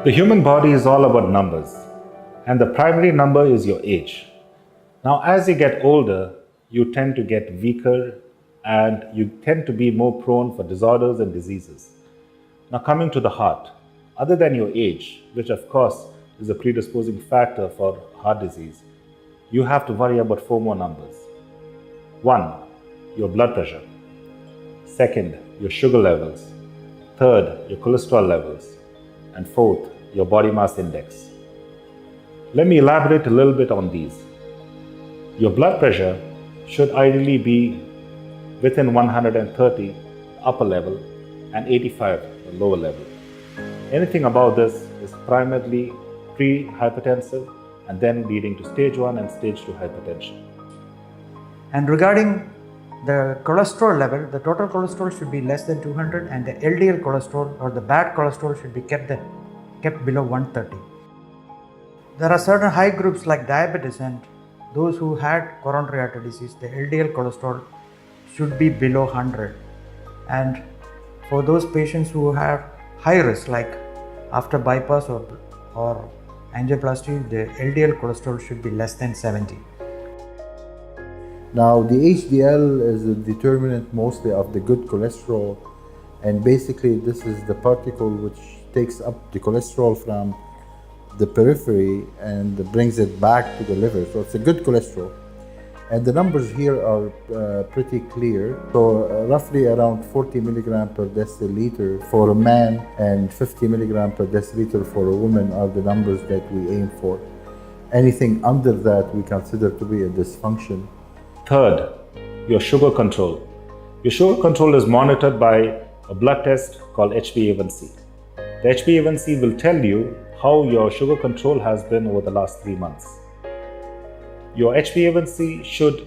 The human body is all about numbers, and the primary number is your age. Now, as you get older, you tend to get weaker and you tend to be more prone for disorders and diseases. Now, coming to the heart, other than your age, which of course is a predisposing factor for heart disease, you have to worry about 4 more numbers. 1, your blood pressure. 2nd, your sugar levels. 3rd, your cholesterol levels. And 4th, your body mass index. Let me elaborate a little bit on these. Your blood pressure should ideally be within 130 upper level and 85 the lower level. Anything above this is primarily pre-hypertensive and then leading to stage 1 and stage 2 hypertension. And regarding the cholesterol level, the total cholesterol should be less than 200 and the LDL cholesterol or the bad cholesterol should be kept below 130. There are certain high groups like diabetes and those who had coronary artery disease, the LDL cholesterol should be below 100. And for those patients who have high risk like after bypass or angioplasty, the LDL cholesterol should be less than 70. Now, the HDL is a determinant mostly of the good cholesterol, and basically this is the particle which takes up the cholesterol from the periphery and brings it back to the liver. So it's a good cholesterol. And the numbers here are pretty clear. So roughly around 40 milligram per deciliter for a man and 50 milligram per deciliter for a woman are the numbers that we aim for. Anything under that we consider to be a dysfunction. 3rd, your sugar control. Your sugar control is monitored by a blood test called HbA1c. The HbA1c will tell you how your sugar control has been over the last 3 months. Your HbA1c should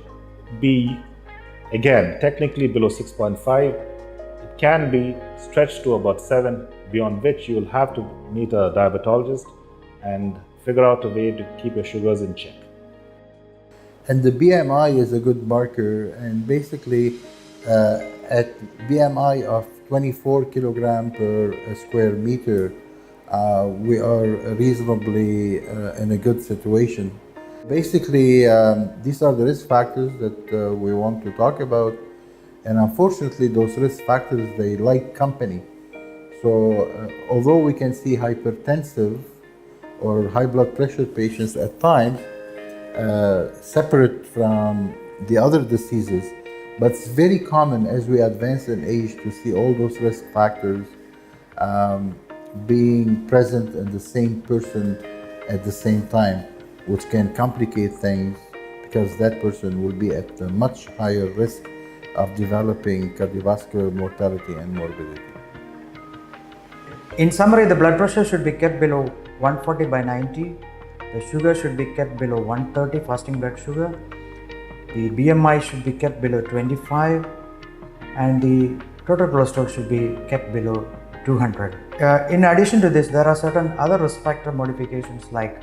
be, again, technically below 6.5. It can be stretched to about 7, beyond which you will have to meet a diabetologist and figure out a way to keep your sugars in check. And the BMI is a good marker, and basically at BMI of 24 kilogram per square meter, we are reasonably in a good situation. Basically, these are the risk factors that we want to talk about, and unfortunately those risk factors, they like company. So although we can see hypertensive or high blood pressure patients at times, separate from the other diseases, but it's very common as we advance in age to see all those risk factors being present in the same person at the same time, which can complicate things because that person will be at a much higher risk of developing cardiovascular mortality and morbidity. In summary, the blood pressure should be kept below 140 by 90. The sugar should be kept below 130 fasting blood sugar. The BMI should be kept below 25 and the total cholesterol should be kept below 200. In addition to this, there are certain other risk factor modifications like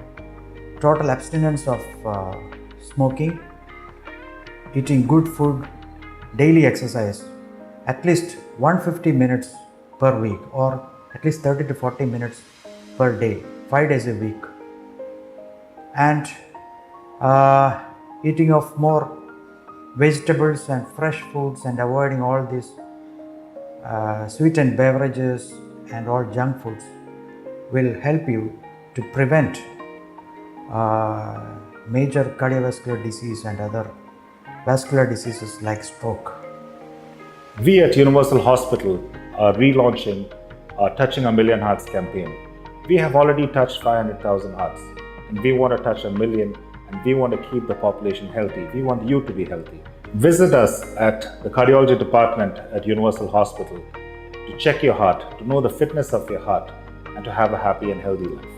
total abstinence of smoking, eating good food, daily exercise, at least 150 minutes per week or at least 30 to 40 minutes per day, 5 days a week. And eating of more vegetables and fresh foods and avoiding all these sweetened beverages and all junk foods will help you to prevent major cardiovascular disease and other vascular diseases like stroke. We at Universal Hospital are relaunching our Touching a Million Hearts campaign. We have already touched 500,000 hearts and we want to touch 1 million, and we want to keep the population healthy. We want you to be healthy. Visit us at the cardiology department at Universal Hospital to check your heart, to know the fitness of your heart, and to have a happy and healthy life.